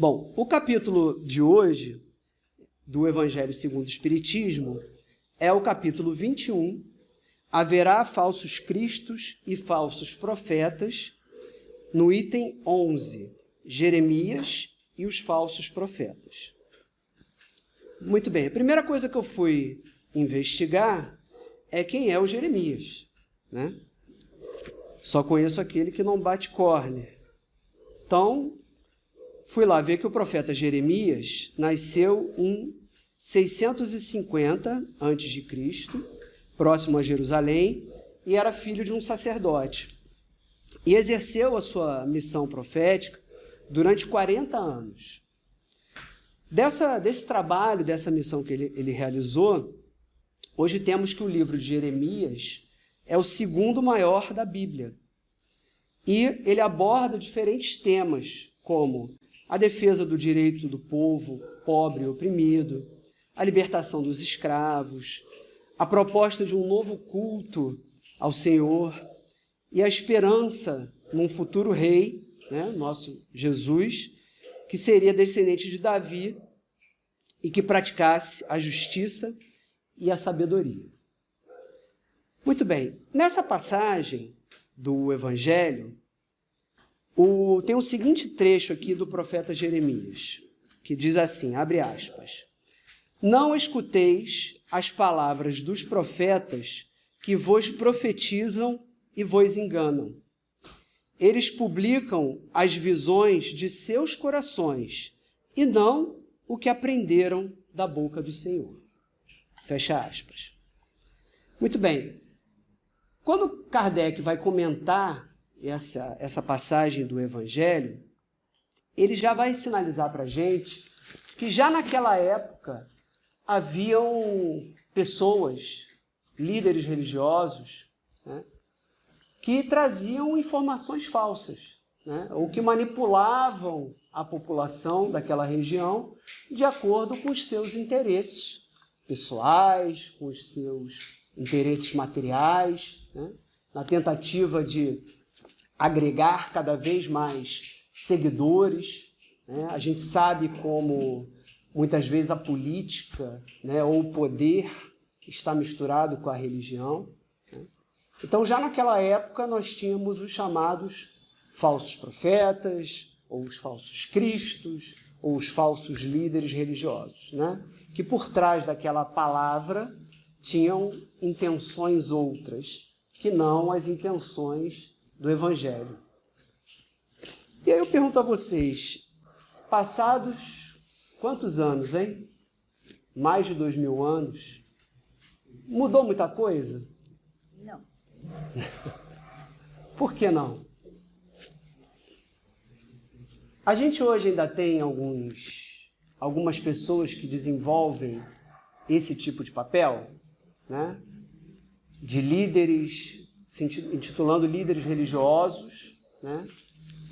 Bom, o capítulo de hoje do Evangelho segundo o Espiritismo é o capítulo 21. Haverá falsos cristos e falsos profetas, no item 11, Jeremias e os falsos profetas. Muito bem, a primeira coisa que eu fui investigar é quem é o Jeremias, né? Só conheço aquele que não bate córnea. Então, fui lá ver que o profeta Jeremias nasceu em 650 a.C., próximo a Jerusalém, e era filho de um sacerdote. E exerceu a sua missão profética durante 40 anos. Desse trabalho, dessa missão que ele realizou, hoje temos que o livro de Jeremias é o segundo maior da Bíblia. E ele aborda diferentes temas, como a defesa do direito do povo pobre e oprimido, a libertação dos escravos, a proposta de um novo culto ao Senhor e a esperança num futuro rei, né, nosso Jesus, que seria descendente de Davi e que praticasse a justiça e a sabedoria. Muito bem, nessa passagem do Evangelho, tem o seguinte trecho aqui do profeta Jeremias, que diz assim, abre aspas, não escuteis as palavras dos profetas que vos profetizam e vos enganam. Eles publicam as visões de seus corações e não o que aprenderam da boca do Senhor. Fecha aspas. Muito bem. Quando Kardec vai comentar essa passagem do Evangelho, ele já vai sinalizar para a gente que já naquela época haviam pessoas, líderes religiosos, né, que traziam informações falsas, né, ou que manipulavam a população daquela região de acordo com os seus interesses pessoais, com os seus interesses materiais, né, na tentativa de agregar cada vez mais seguidores, né? A gente sabe como muitas vezes a política, né, ou o poder está misturado com a religião, né? Então, já naquela época, nós tínhamos os chamados falsos profetas, ou os falsos cristos, ou os falsos líderes religiosos, né? Que por trás daquela palavra tinham intenções outras, que não as intenções do Evangelho. E aí eu pergunto a vocês, passados quantos anos, hein? Mais de 2000 anos. Mudou muita coisa? Não. Por que não? A gente hoje ainda tem algumas pessoas que desenvolvem esse tipo de papel, né? De líderes, se intitulando líderes religiosos, né?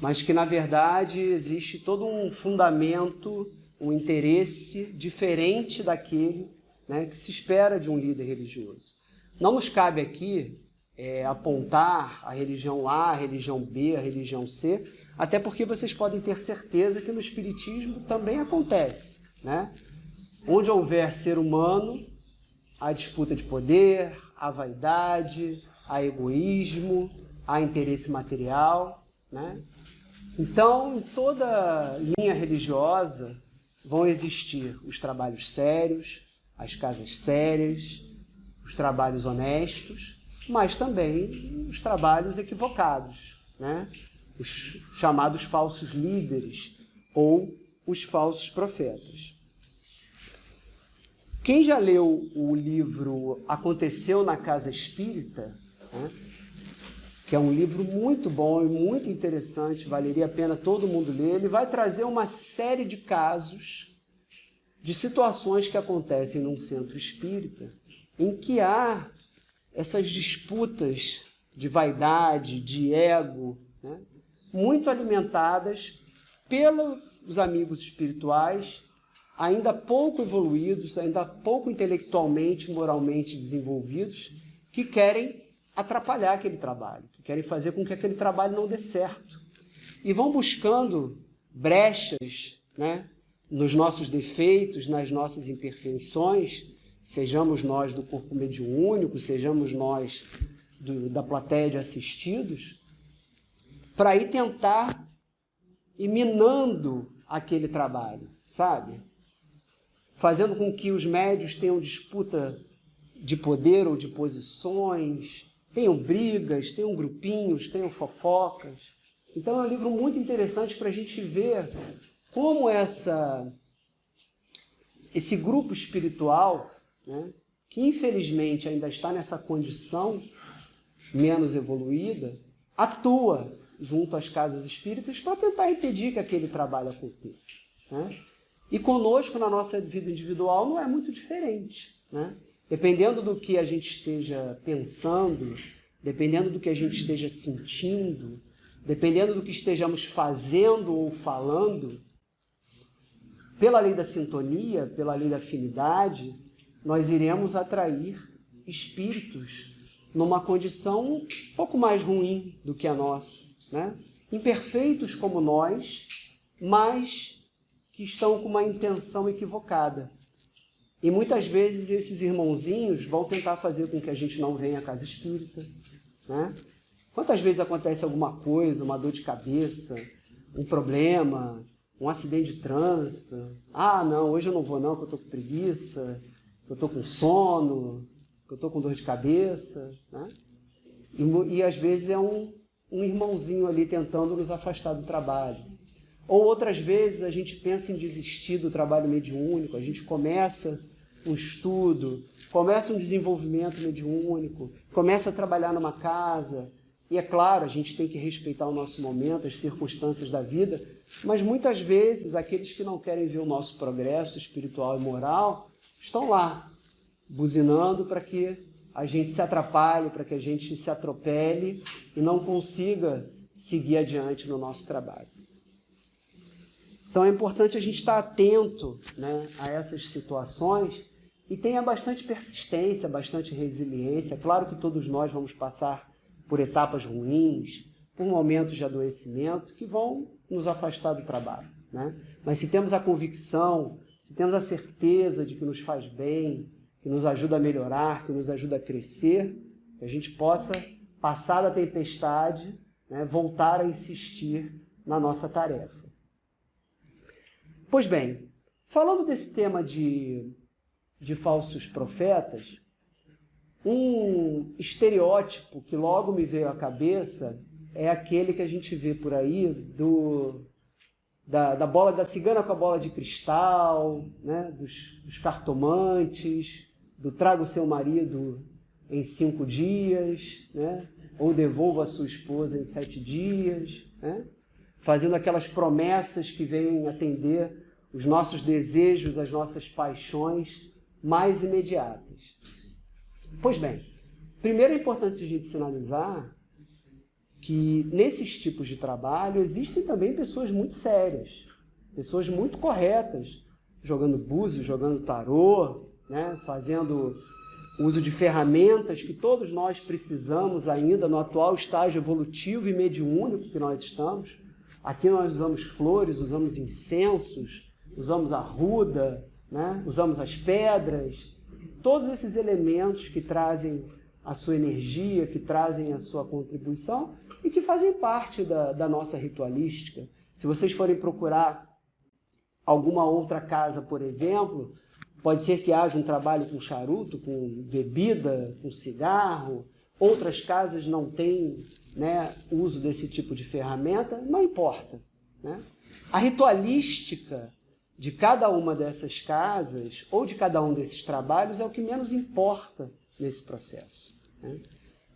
Mas que, na verdade, existe todo um fundamento, um interesse diferente daquele, né, que se espera de um líder religioso. Não nos cabe aqui apontar a religião A, a religião B, a religião C, até porque vocês podem ter certeza que no Espiritismo também acontece, né? Onde houver ser humano, há disputa de poder, há vaidade, há egoísmo, há interesse material, né? Então, em toda linha religiosa vão existir os trabalhos sérios, as casas sérias, os trabalhos honestos, mas também os trabalhos equivocados, né? Os chamados falsos líderes ou os falsos profetas. Quem já leu o livro Aconteceu na Casa Espírita, né, que é um livro muito bom e muito interessante, valeria a pena todo mundo ler, ele vai trazer uma série de casos, de situações que acontecem num centro espírita, em que há essas disputas de vaidade, de ego, né, muito alimentadas pelos amigos espirituais, ainda pouco evoluídos, ainda pouco intelectualmente, moralmente desenvolvidos, que querem atrapalhar aquele trabalho, que querem fazer com que aquele trabalho não dê certo. E vão buscando brechas né? Nos nossos defeitos, nas nossas imperfeições, sejamos nós do corpo mediúnico, sejamos nós da plateia de assistidos, para ir tentar ir minando aquele trabalho, sabe? Fazendo com que os médios tenham disputa de poder ou de posições, tenham brigas, tenham grupinhos, tenham fofocas. Então é um livro muito interessante para a gente ver como esse grupo espiritual, né, que infelizmente ainda está nessa condição menos evoluída, atua junto às casas espíritas para tentar impedir que aquele trabalho aconteça, né? E conosco, na nossa vida individual, não é muito diferente, né? Dependendo do que a gente esteja pensando, dependendo do que a gente esteja sentindo, dependendo do que estejamos fazendo ou falando, pela lei da sintonia, pela lei da afinidade, nós iremos atrair espíritos numa condição um pouco mais ruim do que a nossa, né? Imperfeitos como nós, mas que estão com uma intenção equivocada. E muitas vezes esses irmãozinhos vão tentar fazer com que a gente não venha à casa espírita, né? Quantas vezes acontece alguma coisa, uma dor de cabeça, um problema, um acidente de trânsito? Ah, não, hoje eu não vou não, porque eu estou com preguiça, que eu estou com sono, que eu estou com dor de cabeça, né? E às vezes é um irmãozinho ali tentando nos afastar do trabalho. Ou outras vezes a gente pensa em desistir do trabalho mediúnico, a gente começa um estudo, começa um desenvolvimento mediúnico, começa a trabalhar numa casa, e é claro, a gente tem que respeitar o nosso momento, as circunstâncias da vida, mas muitas vezes aqueles que não querem ver o nosso progresso espiritual e moral estão lá, buzinando para que a gente se atrapalhe, para que a gente se atropele e não consiga seguir adiante no nosso trabalho. Então é importante a gente estar atento, né, a essas situações e tenha bastante persistência, bastante resiliência. Claro que todos nós vamos passar por etapas ruins, por momentos de adoecimento que vão nos afastar do trabalho, né? Mas se temos a convicção, se temos a certeza de que nos faz bem, que nos ajuda a melhorar, que nos ajuda a crescer, que a gente possa passar da tempestade, né, voltar a insistir na nossa tarefa. Pois bem, falando desse tema de falsos profetas, um estereótipo que logo me veio à cabeça é aquele que a gente vê por aí da bola da cigana com a bola de cristal, né, dos cartomantes, do traga o seu marido em 5 dias, né, ou devolva a sua esposa em 7 dias, né? Fazendo aquelas promessas que vêm atender os nossos desejos, as nossas paixões mais imediatas. Pois bem, primeiro é importante a gente sinalizar que nesses tipos de trabalho existem também pessoas muito sérias, pessoas muito corretas, jogando búzios, jogando tarô, né, fazendo uso de ferramentas que todos nós precisamos ainda no atual estágio evolutivo e mediúnico que nós estamos. Aqui nós usamos flores, usamos incensos, usamos a arruda, né? Usamos as pedras, todos esses elementos que trazem a sua energia, que trazem a sua contribuição e que fazem parte da nossa ritualística. Se vocês forem procurar alguma outra casa, por exemplo, pode ser que haja um trabalho com charuto, com bebida, com cigarro. Outras casas não têm, né, uso desse tipo de ferramenta, não importa, né? A ritualística de cada uma dessas casas ou de cada um desses trabalhos é o que menos importa nesse processo, né?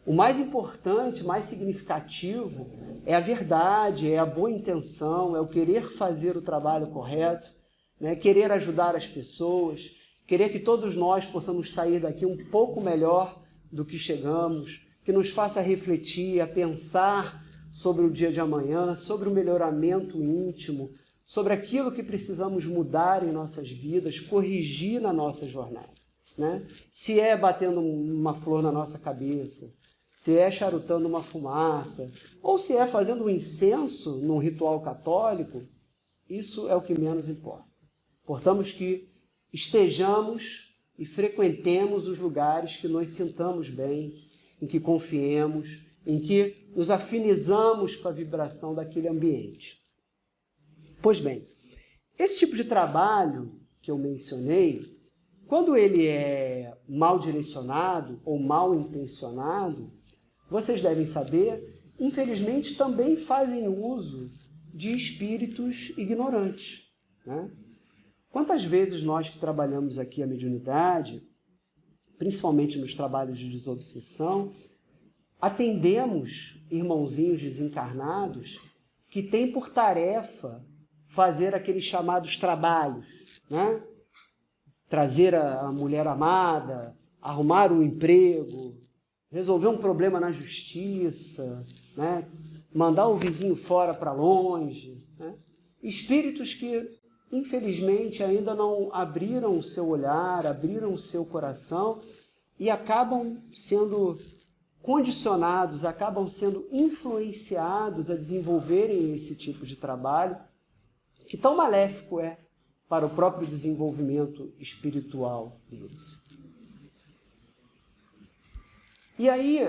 O mais importante, mais significativo é a verdade, é a boa intenção, é o querer fazer o trabalho correto, né? Querer ajudar as pessoas, querer que todos nós possamos sair daqui um pouco melhor do que chegamos, que nos faça refletir, a pensar sobre o dia de amanhã, sobre o melhoramento íntimo, sobre aquilo que precisamos mudar em nossas vidas, corrigir na nossa jornada, né? Se é batendo uma flor na nossa cabeça, se é charutando uma fumaça, ou se é fazendo um incenso num ritual católico, isso é o que menos importa. Importamos que estejamos e frequentemos os lugares que nos sintamos bem, em que confiemos, em que nos afinizamos com a vibração daquele ambiente. Pois bem, esse tipo de trabalho que eu mencionei, quando ele é mal direcionado ou mal intencionado, vocês devem saber, infelizmente também fazem uso de espíritos ignorantes, né? Quantas vezes nós que trabalhamos aqui a mediunidade, principalmente nos trabalhos de desobsessão, atendemos irmãozinhos desencarnados que têm por tarefa fazer aqueles chamados trabalhos, né? Trazer a mulher amada, arrumar um emprego, resolver um problema na justiça, né? Mandar o vizinho fora para longe, né? Espíritos que, infelizmente, ainda não abriram o seu olhar, abriram o seu coração e acabam sendo condicionados, acabam sendo influenciados a desenvolverem esse tipo de trabalho, que tão maléfico é para o próprio desenvolvimento espiritual deles. E aí,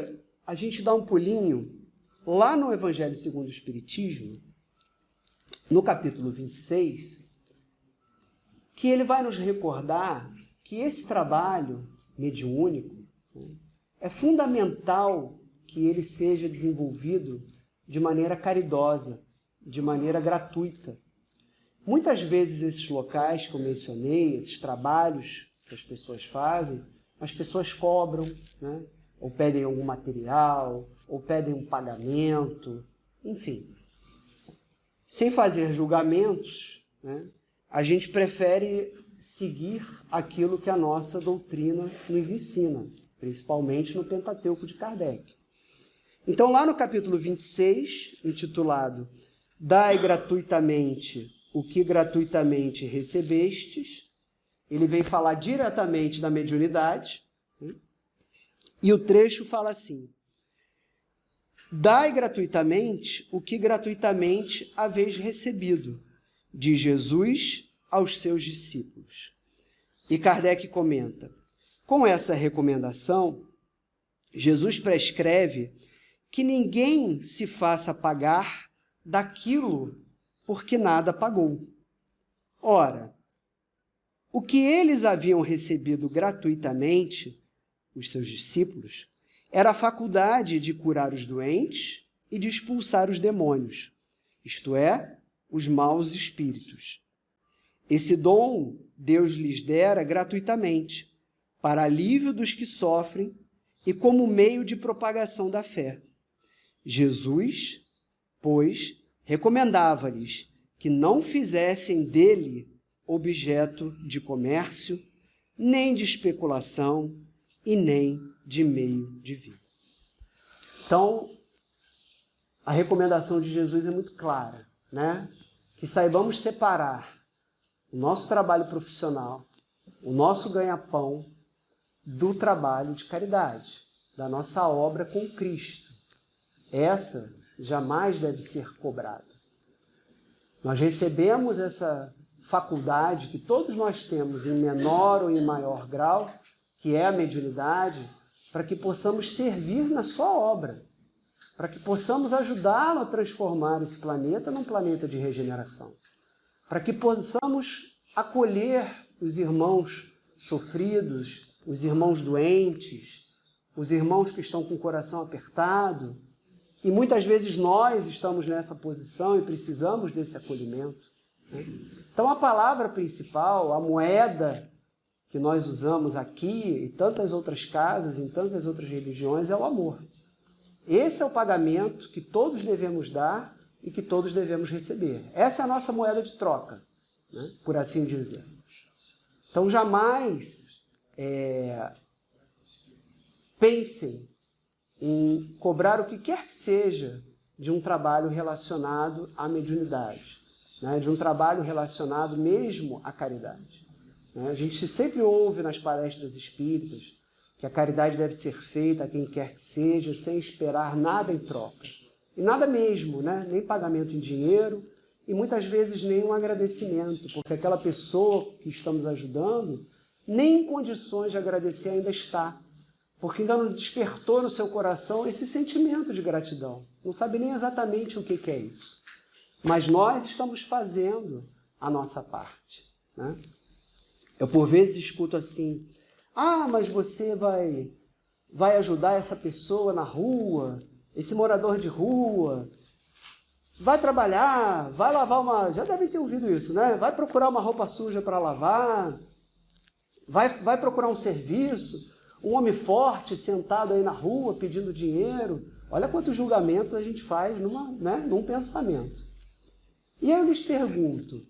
a gente dá um pulinho lá no Evangelho segundo o Espiritismo, no capítulo 26, que ele vai nos recordar que esse trabalho mediúnico é fundamental que ele seja desenvolvido de maneira caridosa, de maneira gratuita. Muitas vezes esses locais que eu mencionei, esses trabalhos que as pessoas fazem, as pessoas cobram, né? Ou pedem algum material, ou pedem um pagamento, enfim. Sem fazer julgamentos, né? A gente prefere seguir aquilo que a nossa doutrina nos ensina, principalmente no Pentateuco de Kardec. Então, lá no capítulo 26, intitulado Dai gratuitamente o que gratuitamente recebestes, ele vem falar diretamente da mediunidade, né? E o trecho fala assim: Dai gratuitamente o que gratuitamente haveis recebido, de Jesus aos seus discípulos. E Kardec comenta: com essa recomendação, Jesus prescreve que ninguém se faça pagar daquilo por que nada pagou. Ora, o que eles haviam recebido gratuitamente, os seus discípulos, era a faculdade de curar os doentes e de expulsar os demônios, isto é, os maus espíritos. Esse dom Deus lhes dera gratuitamente, para alívio dos que sofrem e como meio de propagação da fé. Jesus, pois, recomendava-lhes que não fizessem dele objeto de comércio, nem de especulação e nem de meio de vida. Então, a recomendação de Jesus é muito clara, né? Que saibamos separar o nosso trabalho profissional, o nosso ganha-pão, do trabalho de caridade, da nossa obra com Cristo. Essa jamais deve ser cobrada. Nós recebemos essa faculdade que todos nós temos em menor ou em maior grau, que é a mediunidade, para que possamos servir na sua obra, para que possamos ajudá-lo a transformar esse planeta num planeta de regeneração, para que possamos acolher os irmãos sofridos, os irmãos doentes, os irmãos que estão com o coração apertado. E muitas vezes nós estamos nessa posição e precisamos desse acolhimento, né? Então a palavra principal, a moeda que nós usamos aqui e tantas outras casas, em tantas outras religiões, é o amor. Esse é o pagamento que todos devemos dar e que todos devemos receber. Essa é a nossa moeda de troca, né? Por assim dizer. Então jamais pensem em cobrar o que quer que seja de um trabalho relacionado à mediunidade, né? De um trabalho relacionado mesmo à caridade. Né? A gente sempre ouve nas palestras espíritas que a caridade deve ser feita a quem quer que seja, sem esperar nada em troca. E nada mesmo, né? Nem pagamento em dinheiro e muitas vezes nem um agradecimento, porque aquela pessoa que estamos ajudando nem em condições de agradecer ainda está, porque ainda não despertou no seu coração esse sentimento de gratidão. Não sabe nem exatamente o que é isso. Mas nós estamos fazendo a nossa parte, né? Eu, por vezes, escuto assim, mas você vai ajudar essa pessoa na rua, esse morador de rua, vai trabalhar, vai lavar uma... Já devem ter ouvido isso, né? Vai procurar uma roupa suja para lavar, vai procurar um serviço, um homem forte sentado aí na rua pedindo dinheiro. Olha quantos julgamentos a gente faz num pensamento. E eu lhes pergunto,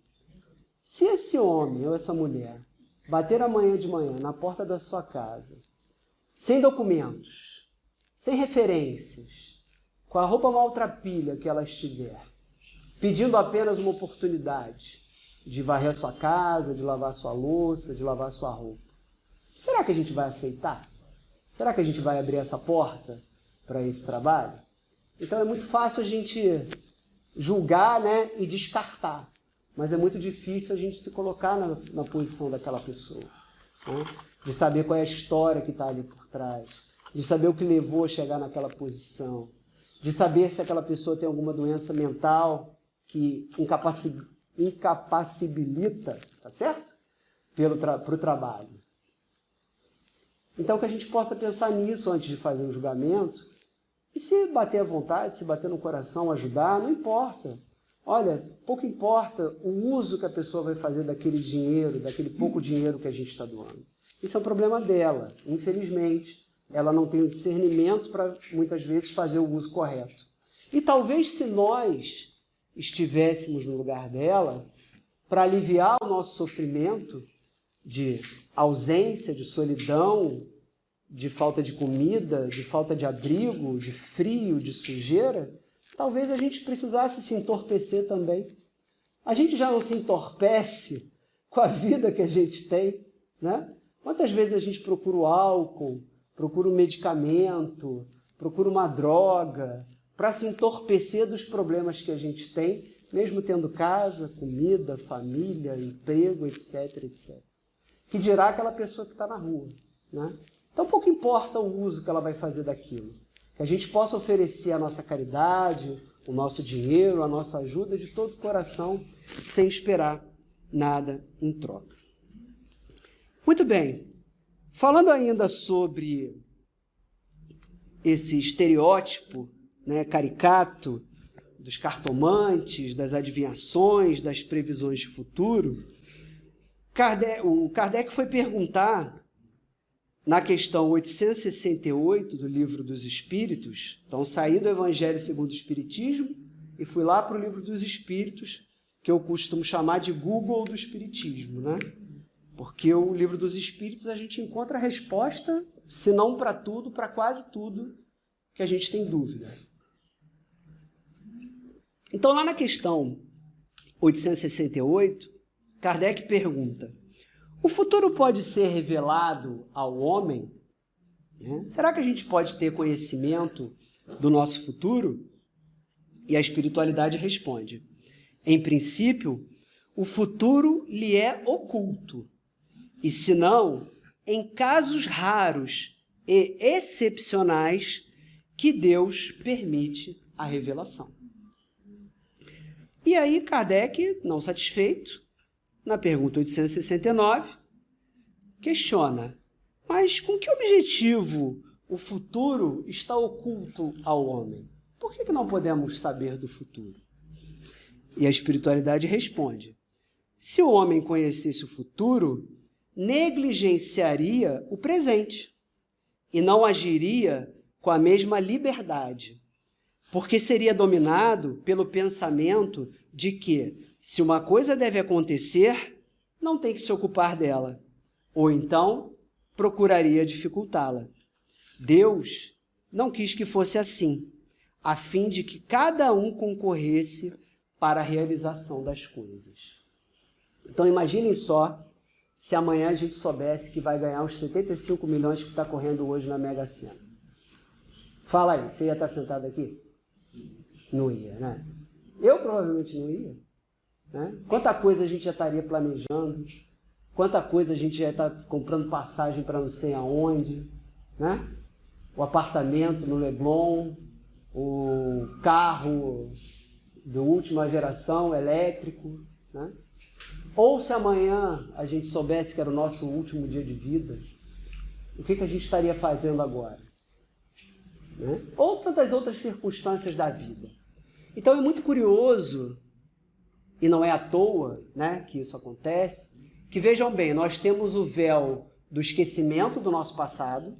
se esse homem ou essa mulher bater amanhã de manhã na porta da sua casa, sem documentos, sem referências, com a roupa maltrapilha que ela estiver, pedindo apenas uma oportunidade de varrer a sua casa, de lavar a sua louça, de lavar a sua roupa, será que a gente vai aceitar? Será que a gente vai abrir essa porta para esse trabalho? Então é muito fácil a gente julgar, né, e descartar, mas é muito difícil a gente se colocar na posição daquela pessoa, né? De saber qual é a história que está ali por trás, de saber o que levou a chegar naquela posição, de saber se aquela pessoa tem alguma doença mental que incapacibilita, tá certo? Para o trabalho. Então que a gente possa pensar nisso antes de fazer um julgamento, e se bater à vontade, se bater no coração, ajudar, não importa. Olha, pouco importa o uso que a pessoa vai fazer daquele dinheiro, daquele pouco dinheiro que a gente está doando. Isso é um problema dela. Infelizmente, ela não tem o discernimento para, muitas vezes, fazer o uso correto. E talvez se nós estivéssemos no lugar dela, para aliviar o nosso sofrimento de ausência, de solidão, de falta de comida, de falta de abrigo, de frio, de sujeira, talvez a gente precisasse se entorpecer também. A gente já não se entorpece com a vida que a gente tem, né? Quantas vezes a gente procura o álcool, procura um medicamento, procura uma droga, para se entorpecer dos problemas que a gente tem, mesmo tendo casa, comida, família, emprego, etc, etc. Que dirá aquela pessoa que está na rua, né? Então, pouco importa o uso que ela vai fazer daquilo. Que a gente possa oferecer a nossa caridade, o nosso dinheiro, a nossa ajuda de todo o coração, sem esperar nada em troca. Muito bem. Falando ainda sobre esse estereótipo, né, caricato dos cartomantes, das adivinhações, das previsões de futuro, o Kardec foi perguntar na questão 868 do Livro dos Espíritos. Então, saí do Evangelho segundo o Espiritismo e fui lá para o Livro dos Espíritos, que eu costumo chamar de Google do Espiritismo, né? Porque o Livro dos Espíritos a gente encontra a resposta, se não para tudo, para quase tudo que a gente tem dúvida. Então, lá na questão 868, Kardec pergunta: o futuro pode ser revelado ao homem? Será que a gente pode ter conhecimento do nosso futuro? E a espiritualidade responde: em princípio, o futuro lhe é oculto, e se não, em casos raros e excepcionais que Deus permite a revelação. E aí Kardec, não satisfeito, na pergunta 869, questiona: mas com que objetivo o futuro está oculto ao homem? Por que não podemos saber do futuro? E a espiritualidade responde: se o homem conhecesse o futuro, negligenciaria o presente e não agiria com a mesma liberdade, porque seria dominado pelo pensamento de que, se uma coisa deve acontecer, não tem que se ocupar dela, ou então procuraria dificultá-la. Deus não quis que fosse assim, a fim de que cada um concorresse para a realização das coisas. Então imaginem só se amanhã a gente soubesse que vai ganhar os 75 milhões que está correndo hoje na Mega Sena. Fala aí, você ia estar sentado aqui? Não ia, né? Eu provavelmente não ia. né? Quanta coisa a gente já estaria planejando, quanta coisa a gente já está comprando passagem para não sei aonde, né? O apartamento no Leblon, o carro de última geração elétrico, né? Ou se amanhã a gente soubesse que era o nosso último dia de vida, o que a gente estaria fazendo agora? Né? Ou tantas outras circunstâncias da vida. Então é muito curioso, e não é à toa, né, que isso acontece, que vejam bem, nós temos o véu do esquecimento do nosso passado,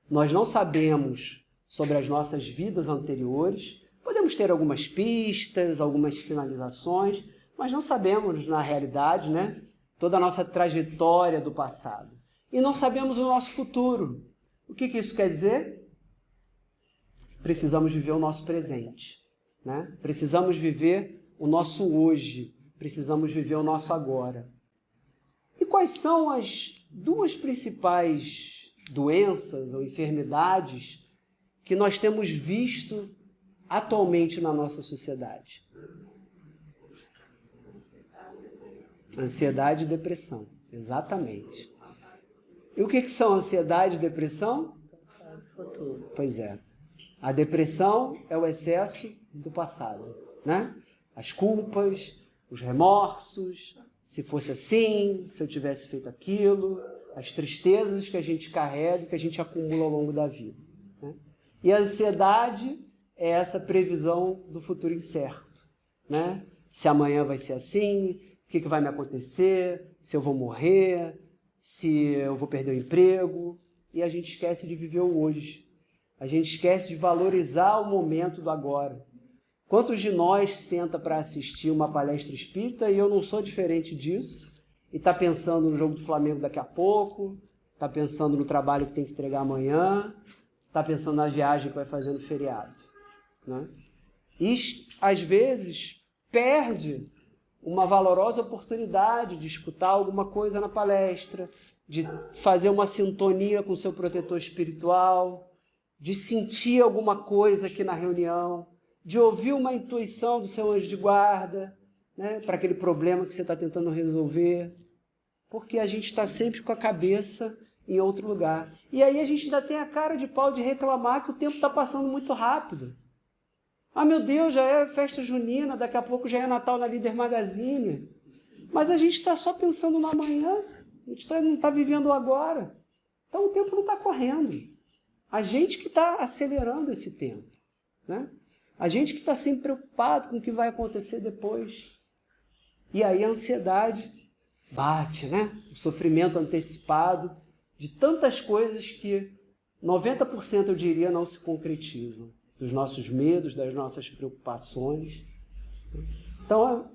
nós não sabemos sobre as nossas vidas anteriores, podemos ter algumas pistas, algumas sinalizações, mas não sabemos, na realidade, né, toda a nossa trajetória do passado. E não sabemos o nosso futuro. O que isso quer dizer? Precisamos viver o nosso presente, né? Precisamos viver o nosso hoje, precisamos viver o nosso agora. E quais são as duas principais doenças ou enfermidades que nós temos visto atualmente na nossa sociedade? Ansiedade e depressão, exatamente. E o que são ansiedade e depressão? Pois é. A depressão é o excesso do passado, né? As culpas, os remorsos, se fosse assim, se eu tivesse feito aquilo, as tristezas que a gente carrega, que a gente acumula ao longo da vida, né? E a ansiedade é essa previsão do futuro incerto, né? Se amanhã vai ser assim, o que vai me acontecer, se eu vou morrer, se eu vou perder o emprego, e a gente esquece de viver o hoje. A gente esquece de valorizar o momento do agora. Quantos de nós senta para assistir uma palestra espírita, e eu não sou diferente disso, e está pensando no jogo do Flamengo daqui a pouco, está pensando no trabalho que tem que entregar amanhã, está pensando na viagem que vai fazer no feriado, né? E, às vezes, perde uma valorosa oportunidade de escutar alguma coisa na palestra, de fazer uma sintonia com o seu protetor espiritual, de sentir alguma coisa aqui na reunião, de ouvir uma intuição do seu anjo de guarda, né, para aquele problema que você está tentando resolver, porque a gente está sempre com a cabeça em outro lugar. E aí a gente ainda tem a cara de pau de reclamar que o tempo está passando muito rápido. Ah, meu Deus, já é festa junina, daqui a pouco já é Natal na Líder Magazine. Mas a gente está só pensando no amanhã, a gente não está vivendo o agora. Então o tempo não está correndo. A gente que está acelerando esse tempo, né? A gente que está sempre preocupado com o que vai acontecer depois. E aí a ansiedade bate, né? O sofrimento antecipado de tantas coisas que 90% eu diria não se concretizam. Dos nossos medos, das nossas preocupações. Então,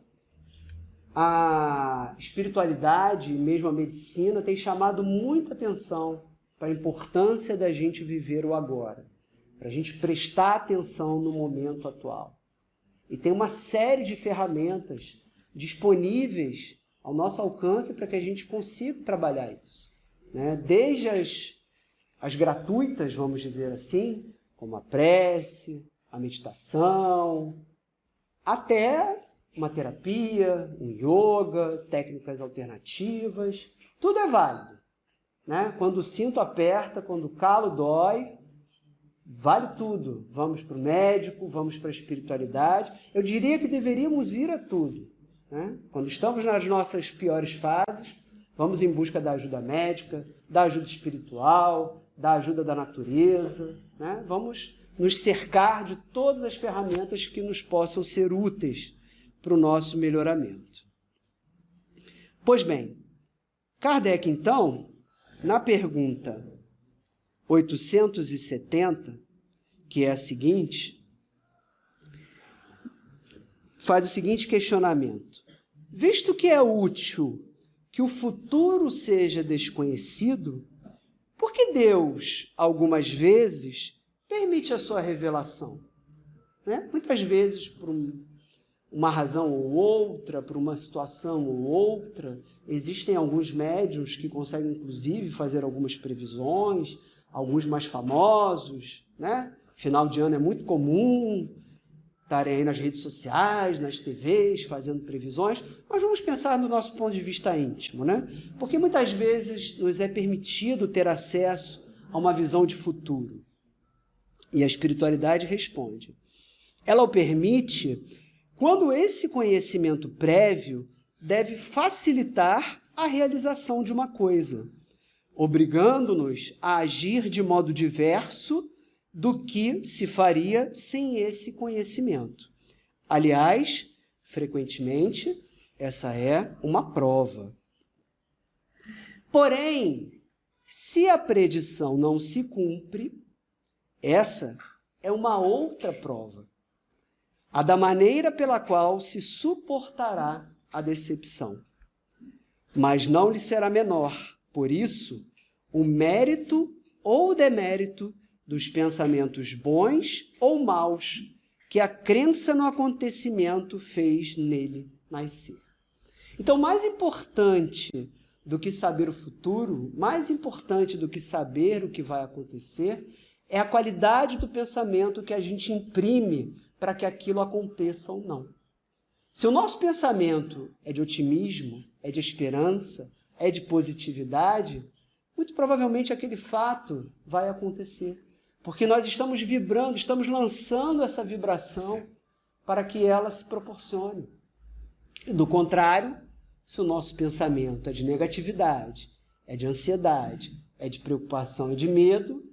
a espiritualidade e mesmo a medicina tem chamado muita atenção para a importância da gente viver o agora, para a gente prestar atenção no momento atual. E tem uma série de ferramentas disponíveis ao nosso alcance para que a gente consiga trabalhar isso, né? Desde as gratuitas, vamos dizer assim, como a prece, a meditação, até uma terapia, um yoga, técnicas alternativas, tudo é válido, né? Quando o cinto aperta, quando o calo dói, vale tudo. Vamos para o médico, vamos para a espiritualidade. Eu diria que deveríamos ir a tudo, né? Quando estamos nas nossas piores fases, vamos em busca da ajuda médica, da ajuda espiritual, da ajuda da natureza, né? Vamos nos cercar de todas as ferramentas que nos possam ser úteis para o nosso melhoramento. Pois bem, Kardec, então, na pergunta 870, que é a seguinte, faz o seguinte questionamento. Visto que é útil que o futuro seja desconhecido, por que Deus, algumas vezes, permite a sua revelação? Né? Muitas vezes, por uma razão ou outra, por uma situação ou outra, existem alguns médiuns que conseguem, inclusive, fazer algumas previsões, alguns mais famosos, né? Final de ano é muito comum, estarem aí nas redes sociais, nas TVs, fazendo previsões, mas vamos pensar no nosso ponto de vista íntimo, né? Porque muitas vezes nos é permitido ter acesso a uma visão de futuro. E a espiritualidade responde. Ela o permite quando esse conhecimento prévio deve facilitar a realização de uma coisa, obrigando-nos a agir de modo diverso do que se faria sem esse conhecimento. Aliás, frequentemente, essa é uma prova. Porém, se a predição não se cumpre, essa é uma outra prova, a da maneira pela qual se suportará a decepção. Mas não lhe será menor, por isso, o mérito ou demérito dos pensamentos bons ou maus que a crença no acontecimento fez nele nascer. Então, mais importante do que saber o futuro, mais importante do que saber o que vai acontecer, é a qualidade do pensamento que a gente imprime para que aquilo aconteça ou não. Se o nosso pensamento é de otimismo, é de esperança, é de positividade, muito provavelmente aquele fato vai acontecer. Porque nós estamos vibrando, estamos lançando essa vibração para que ela se proporcione. E do contrário, se o nosso pensamento é de negatividade, é de ansiedade, é de preocupação e de medo,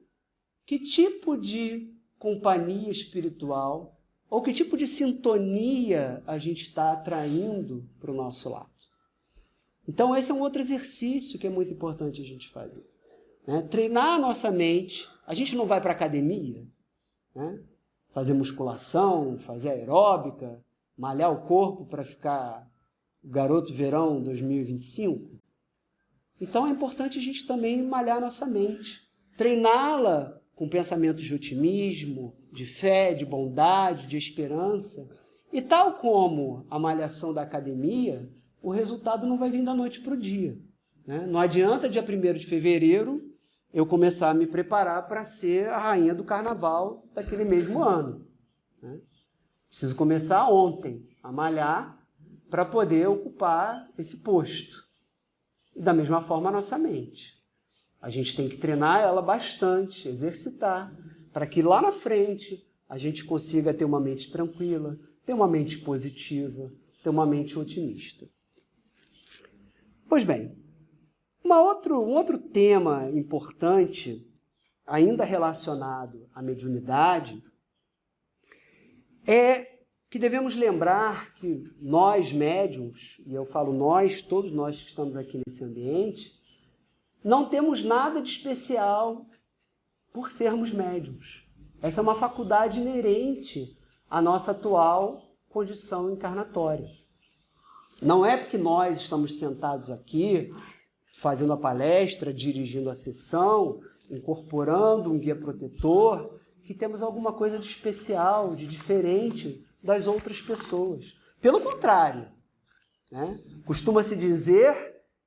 que tipo de companhia espiritual ou que tipo de sintonia a gente está atraindo para o nosso lado? Então, esse é um outro exercício que é muito importante a gente fazer. Né? Treinar a nossa mente. A gente não vai para a academia, né? Fazer musculação, fazer aeróbica, malhar o corpo para ficar o garoto verão 2025. Então é importante a gente também malhar a nossa mente, treiná-la com pensamentos de otimismo, de fé, de bondade, de esperança. E tal como a malhação da academia, o resultado não vai vir da noite para o dia. Né? Não adianta dia 1º de fevereiro eu começar a me preparar para ser a rainha do carnaval daquele mesmo ano. Né? Preciso começar ontem a malhar para poder ocupar esse posto. E da mesma forma a nossa mente. A gente tem que treinar ela bastante, exercitar, para que lá na frente a gente consiga ter uma mente tranquila, ter uma mente positiva, ter uma mente otimista. Pois bem, um outro tema importante, ainda relacionado à mediunidade, é que devemos lembrar que nós, médiuns, e eu falo nós, todos nós que estamos aqui nesse ambiente, não temos nada de especial por sermos médiuns. Essa é uma faculdade inerente à nossa atual condição encarnatória. Não é porque nós estamos sentados aqui, fazendo a palestra, dirigindo a sessão, incorporando um guia protetor, que temos alguma coisa de especial, de diferente das outras pessoas. Pelo contrário, né? Costuma-se dizer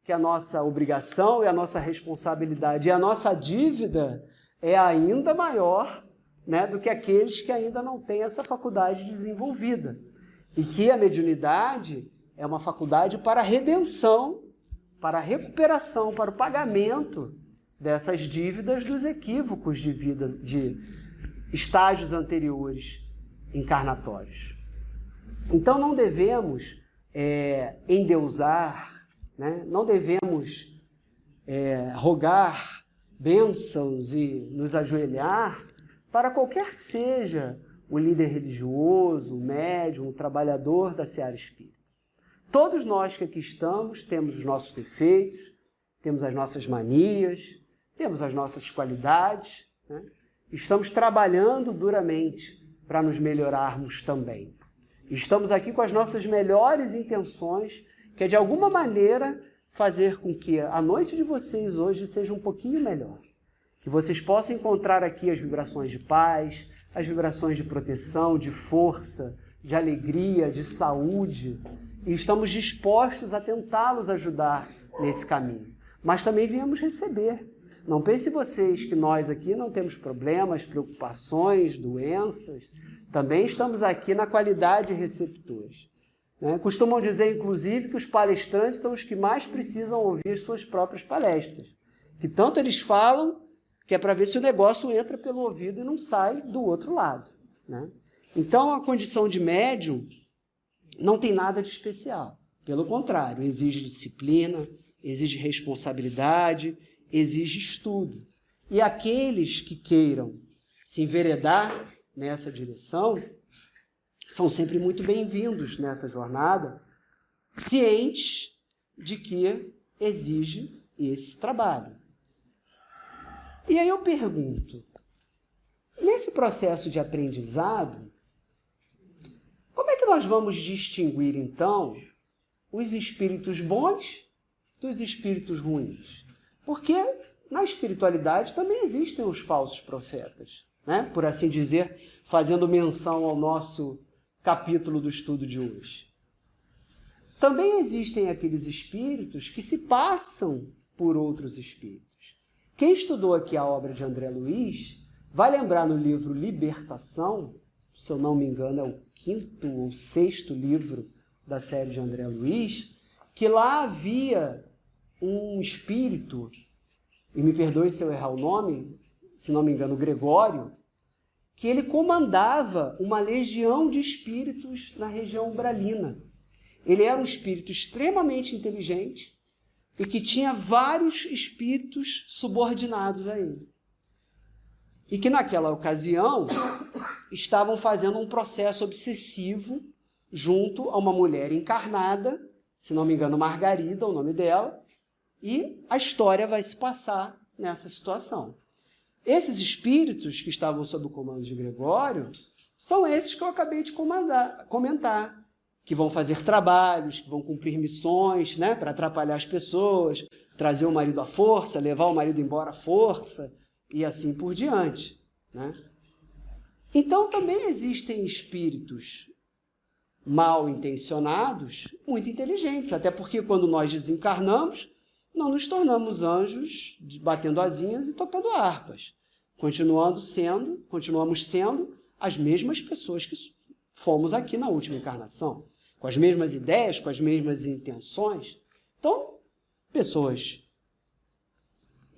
que a nossa obrigação e a nossa responsabilidade e a nossa dívida é ainda maior, né, do que aqueles que ainda não têm essa faculdade desenvolvida. E que a mediunidade é uma faculdade para a redenção, para a recuperação, para o pagamento dessas dívidas dos equívocos de vida, de estágios anteriores encarnatórios. Então não devemos endeusar, né? Não devemos rogar bênçãos e nos ajoelhar para qualquer que seja o líder religioso, o médium, o trabalhador da seara espírita. Todos nós que aqui estamos temos os nossos defeitos, temos as nossas manias, temos as nossas qualidades, né? Estamos trabalhando duramente para nos melhorarmos também. Estamos aqui com as nossas melhores intenções, que é de alguma maneira fazer com que a noite de vocês hoje seja um pouquinho melhor. Que vocês possam encontrar aqui as vibrações de paz, as vibrações de proteção, de força, de alegria, de saúde. E estamos dispostos a tentá-los ajudar nesse caminho. Mas também viemos receber. Não pense vocês que nós aqui não temos problemas, preocupações, doenças. Também estamos aqui na qualidade de receptores. Né? Costumam dizer, inclusive, que os palestrantes são os que mais precisam ouvir as suas próprias palestras. Que tanto eles falam, que é para ver se o negócio entra pelo ouvido e não sai do outro lado. Né? Então, a condição de médium não tem nada de especial. Pelo contrário, exige disciplina, exige responsabilidade, exige estudo. E aqueles que queiram se enveredar nessa direção são sempre muito bem-vindos nessa jornada, cientes de que exige esse trabalho. E aí eu pergunto, nesse processo de aprendizado, como é que nós vamos distinguir, então, os espíritos bons dos espíritos ruins? Porque na espiritualidade também existem os falsos profetas, né? Por assim dizer, fazendo menção ao nosso capítulo do estudo de hoje. Também existem aqueles espíritos que se passam por outros espíritos. Quem estudou aqui a obra de André Luiz vai lembrar no livro Libertação, se eu não me engano é o 5º ou 6º livro da série de André Luiz, que lá havia um espírito, e me perdoe se eu errar o nome, se não me engano, Gregório, que ele comandava uma legião de espíritos na região umbralina. Ele era um espírito extremamente inteligente e que tinha vários espíritos subordinados a ele. E que naquela ocasião estavam fazendo um processo obsessivo junto a uma mulher encarnada, se não me engano, Margarida, o nome dela, e a história vai se passar nessa situação. Esses espíritos que estavam sob o comando de Gregório são esses que eu acabei de comentar, que vão fazer trabalhos, que vão cumprir missões, né, para atrapalhar as pessoas, trazer o marido à força, levar o marido embora à força e assim por diante. Né? Então também existem espíritos mal intencionados, muito inteligentes, até porque quando nós desencarnamos, não nos tornamos anjos batendo asinhas e tocando harpas. Continuamos sendo as mesmas pessoas que fomos aqui na última encarnação, com as mesmas ideias, com as mesmas intenções. Então, pessoas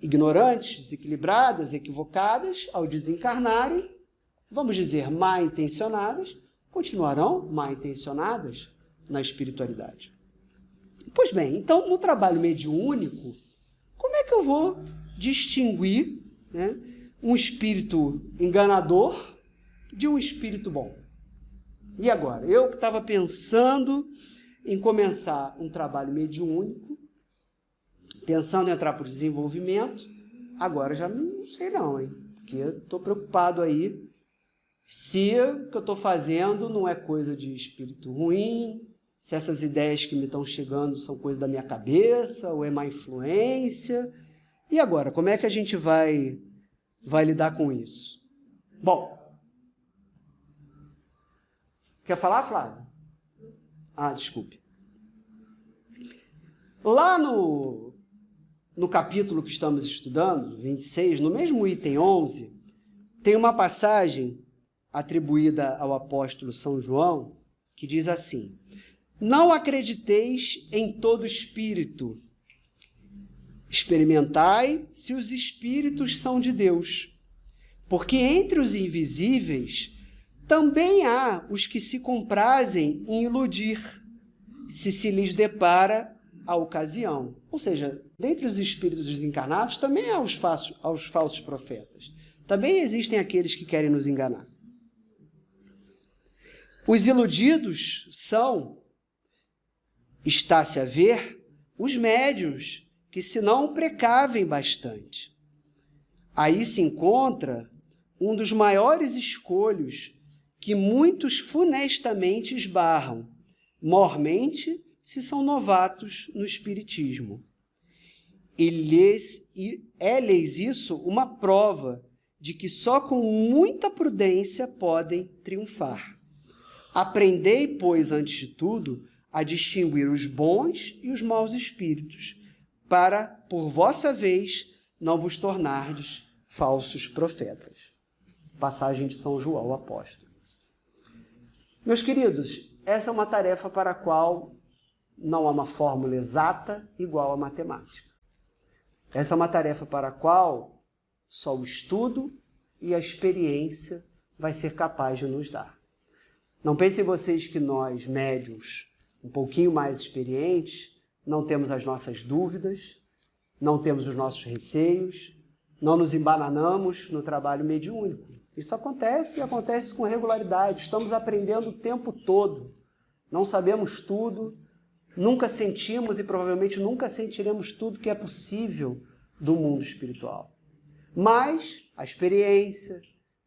ignorantes, desequilibradas, equivocadas, ao desencarnarem, vamos dizer, mal intencionadas, continuarão mal intencionadas na espiritualidade. Pois bem, então, no trabalho mediúnico, como é que eu vou distinguir, né, um espírito enganador de um espírito bom? E agora? Eu que estava pensando em começar um trabalho mediúnico, pensando em entrar para o desenvolvimento, agora já não sei não, hein? Porque eu estou preocupado aí se o que eu estou fazendo não é coisa de espírito ruim, se essas ideias que me estão chegando são coisa da minha cabeça, ou é má influência. E agora, como é que a gente vai lidar com isso? Bom, quer falar, Flávio? Ah, desculpe. Lá no capítulo que estamos estudando, 26, no mesmo item 11, tem uma passagem atribuída ao apóstolo São João, que diz assim: não acrediteis em todo espírito, experimentai se os espíritos são de Deus, porque entre os invisíveis também há os que se comprazem em iludir, se lhes depara a ocasião. Ou seja, dentre os espíritos desencarnados também há os falsos profetas. Também existem aqueles que querem nos enganar. Os iludidos são, está-se a ver, os médiuns que se não precavem bastante. Aí se encontra um dos maiores escolhos que muitos funestamente esbarram, mormente se são novatos no espiritismo. E é-lhes isso uma prova de que só com muita prudência podem triunfar. Aprendei, pois, antes de tudo, a distinguir os bons e os maus espíritos, para, por vossa vez, não vos tornardes falsos profetas. Passagem de São João, apóstolo. Meus queridos, essa é uma tarefa para a qual não há uma fórmula exata igual à matemática. Essa é uma tarefa para a qual só o estudo e a experiência vai ser capaz de nos dar. Não pensem vocês que nós, médiuns, um pouquinho mais experientes, não temos as nossas dúvidas, não temos os nossos receios, não nos embananamos no trabalho mediúnico. Isso acontece e acontece com regularidade. Estamos aprendendo o tempo todo. Não sabemos tudo, nunca sentimos e provavelmente nunca sentiremos tudo que é possível do mundo espiritual. Mas a experiência,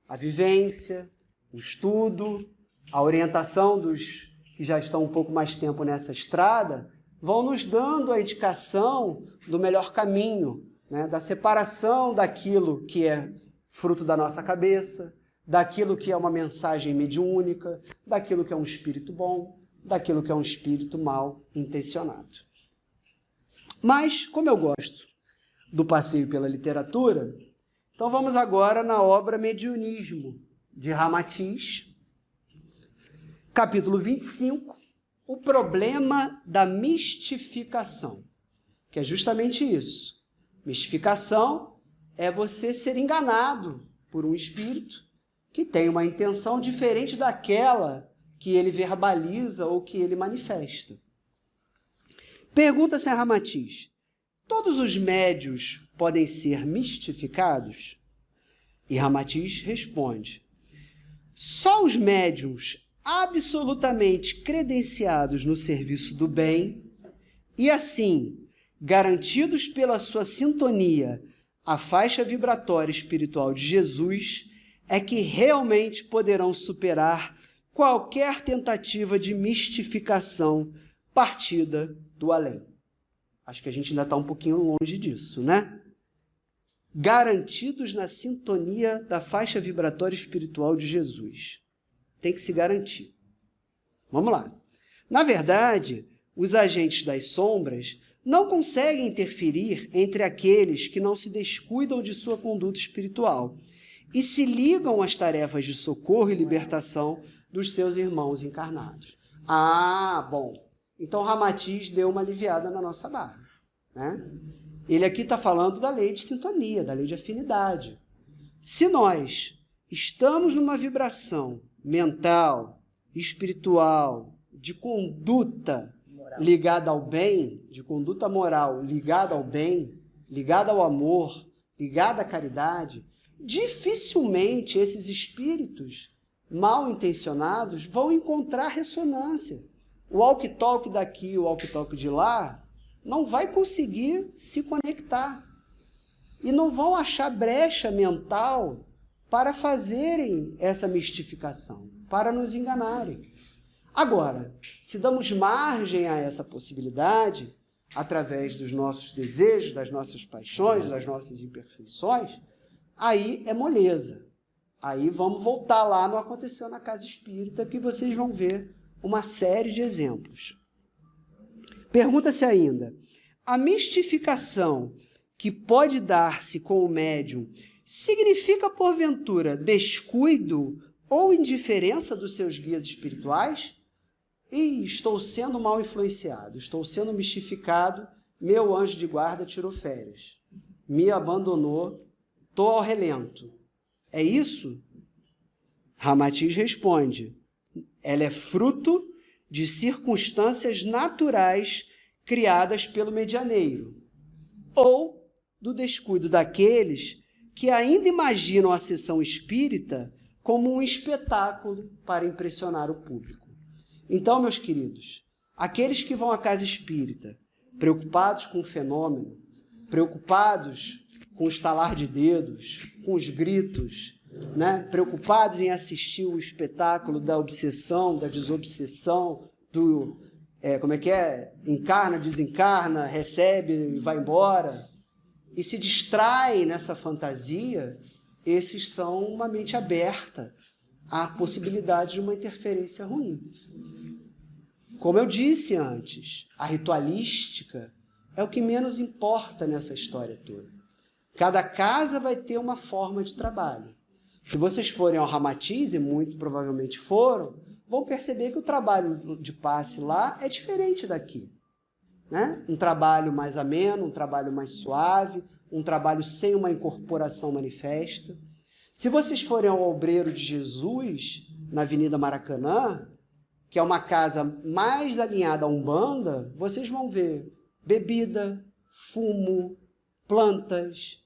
a vivência, o estudo, a orientação dos que já estão um pouco mais tempo nessa estrada, vão nos dando a indicação do melhor caminho, né? Da separação daquilo que é fruto da nossa cabeça, daquilo que é uma mensagem mediúnica, daquilo que é um espírito bom, daquilo que é um espírito mal intencionado. Mas, como eu gosto do passeio pela literatura, então vamos agora na obra Mediunismo, de Ramatiz, capítulo 25, o problema da mistificação, que é justamente isso. Mistificação é você ser enganado por um espírito que tem uma intenção diferente daquela que ele verbaliza ou que ele manifesta. Pergunta-se a Ramatiz: todos os médios podem ser mistificados? E Ramatiz responde: só os médiuns absolutamente credenciados no serviço do bem e, assim, garantidos pela sua sintonia à faixa vibratória espiritual de Jesus, é que realmente poderão superar qualquer tentativa de mistificação partida do além. Acho que a gente ainda está um pouquinho longe disso, né? Garantidos na sintonia da faixa vibratória espiritual de Jesus. Tem que se garantir. Vamos lá. Na verdade, os agentes das sombras não conseguem interferir entre aqueles que não se descuidam de sua conduta espiritual e se ligam às tarefas de socorro e libertação dos seus irmãos encarnados. Ah, bom. Então Ramatiz deu uma aliviada na nossa barra, né? Ele aqui está falando da lei de sintonia, da lei de afinidade. Se nós estamos numa vibração mental, espiritual, de conduta ligada ao bem, de conduta moral ligada ao bem, ligada ao amor, ligada à caridade, dificilmente esses espíritos mal intencionados vão encontrar ressonância. O walkie-talkie daqui, o walkie-talkie de lá, não vai conseguir se conectar. E não vão achar brecha mental para fazerem essa mistificação, para nos enganarem. Agora, se damos margem a essa possibilidade, através dos nossos desejos, das nossas paixões, das nossas imperfeições, aí é moleza. Aí vamos voltar lá no Aconteceu na Casa Espírita, que vocês vão ver uma série de exemplos. Pergunta-se ainda: a mistificação que pode dar-se com o médium significa, porventura, descuido ou indiferença dos seus guias espirituais? E estou sendo mal influenciado, estou sendo mistificado, meu anjo de guarda tirou férias, me abandonou, estou ao relento. É isso? Ramatiz responde: ela é fruto de circunstâncias naturais criadas pelo medianeiro, ou do descuido daqueles que ainda imaginam a sessão espírita como um espetáculo para impressionar o público. Então, meus queridos, aqueles que vão à casa espírita preocupados com o fenômeno, preocupados com o estalar de dedos, com os gritos, né? Preocupados em assistir o espetáculo da obsessão, da desobsessão, do encarna, desencarna, recebe, vai embora, e se distraem nessa fantasia, esses são uma mente aberta à possibilidade de uma interferência ruim. Como eu disse antes, a ritualística é o que menos importa nessa história toda. Cada casa vai ter uma forma de trabalho. Se vocês forem ao Ramatiz, e muito provavelmente foram, vão perceber que o trabalho de passe lá é diferente daqui, né? Um trabalho mais ameno, um trabalho mais suave, um trabalho sem uma incorporação manifesta. Se vocês forem ao Obreiro de Jesus, na Avenida Maracanã, que é uma casa mais alinhada à Umbanda, vocês vão ver bebida, fumo, plantas,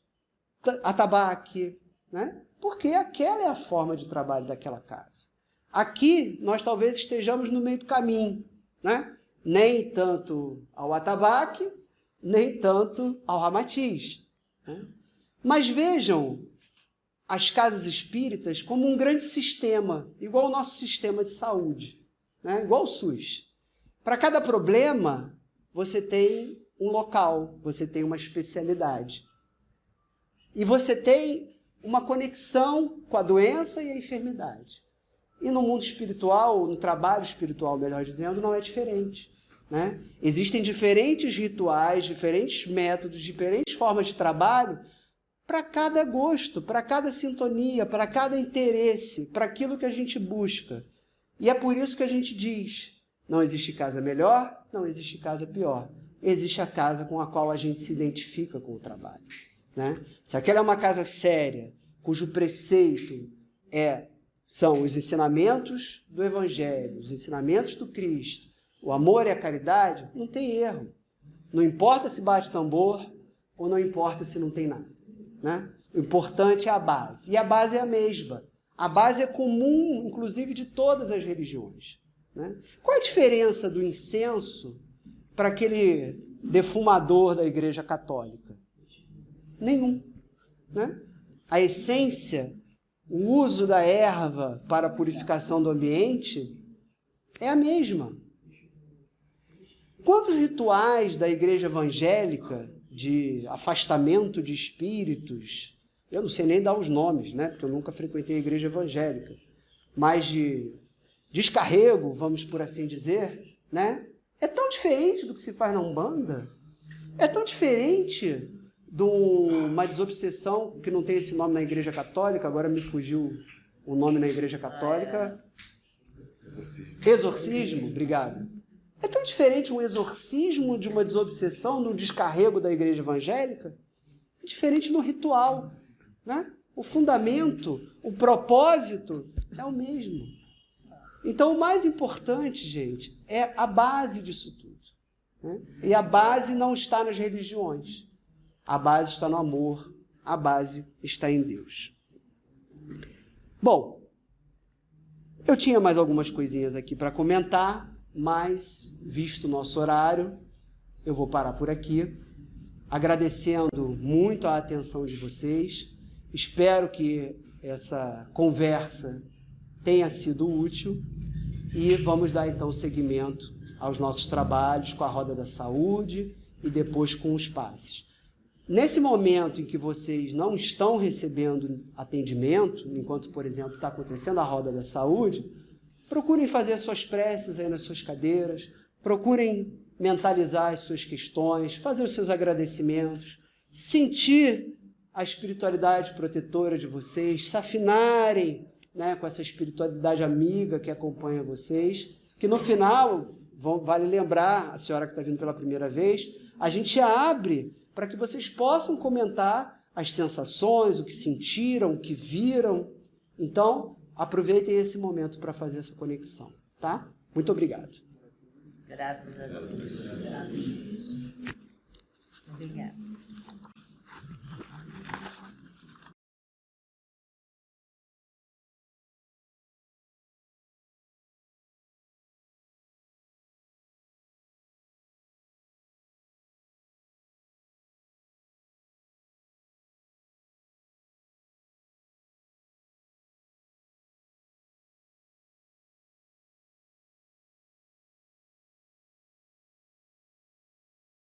atabaque, né? Porque aquela é a forma de trabalho daquela casa. Aqui, nós talvez estejamos no meio do caminho, né? Nem tanto ao atabaque, nem tanto ao ramatiz, né? Mas vejam as casas espíritas como um grande sistema, igual o nosso sistema de saúde, né? Igual o SUS. Para cada problema, você tem um local, você tem uma especialidade. E você tem uma conexão com a doença e a enfermidade. E no mundo espiritual, no trabalho espiritual, melhor dizendo, não é diferente, né? Existem diferentes rituais, diferentes métodos, diferentes formas de trabalho para cada gosto, para cada sintonia, para cada interesse, para aquilo que a gente busca. E é por isso que a gente diz, não existe casa melhor, não existe casa pior. Existe a casa com a qual a gente se identifica com o trabalho, né? Se aquela é uma casa séria, cujo preceito são os ensinamentos do Evangelho, os ensinamentos do Cristo, o amor e a caridade, não tem erro. Não importa se bate tambor ou não importa se não tem nada, né? O importante é a base. E a base é a mesma. A base é comum, inclusive, de todas as religiões, né? Qual é a diferença do incenso para aquele defumador da Igreja Católica? Nenhum, né? A essência, o uso da erva para a purificação do ambiente é a mesma. Quantos rituais da Igreja Evangélica de afastamento de espíritos, eu não sei nem dar os nomes, né? Porque eu nunca frequentei a Igreja Evangélica, mas de descarrego, vamos por assim dizer, né? É tão diferente do que se faz na Umbanda, é tão diferente de uma desobsessão, que não tem esse nome na Igreja Católica, agora me fugiu o nome na Igreja Católica. Exorcismo, obrigado. É tão diferente um exorcismo de uma desobsessão, de um descarrego da Igreja Evangélica? É diferente no ritual, né? O fundamento, o propósito é o mesmo. Então, o mais importante, gente, é a base disso tudo, né? E a base não está nas religiões. A base está no amor, a base está em Deus. Bom, eu tinha mais algumas coisinhas aqui para comentar, mas, visto o nosso horário, eu vou parar por aqui, agradecendo muito a atenção de vocês. Espero que essa conversa tenha sido útil e vamos dar então seguimento aos nossos trabalhos com a Roda da Saúde e depois com os passes. Nesse momento em que vocês não estão recebendo atendimento, enquanto, por exemplo, está acontecendo a Roda da Saúde, procurem fazer as suas preces aí nas suas cadeiras, procurem mentalizar as suas questões, fazer os seus agradecimentos, sentir a espiritualidade protetora de vocês, se afinarem, né, com essa espiritualidade amiga que acompanha vocês, que no final, vale lembrar, a senhora que está vindo pela primeira vez, a gente abre para que vocês possam comentar as sensações, o que sentiram, o que viram. Então, aproveitem esse momento para fazer essa conexão, tá? Muito obrigado. Graças a Deus. Obrigada.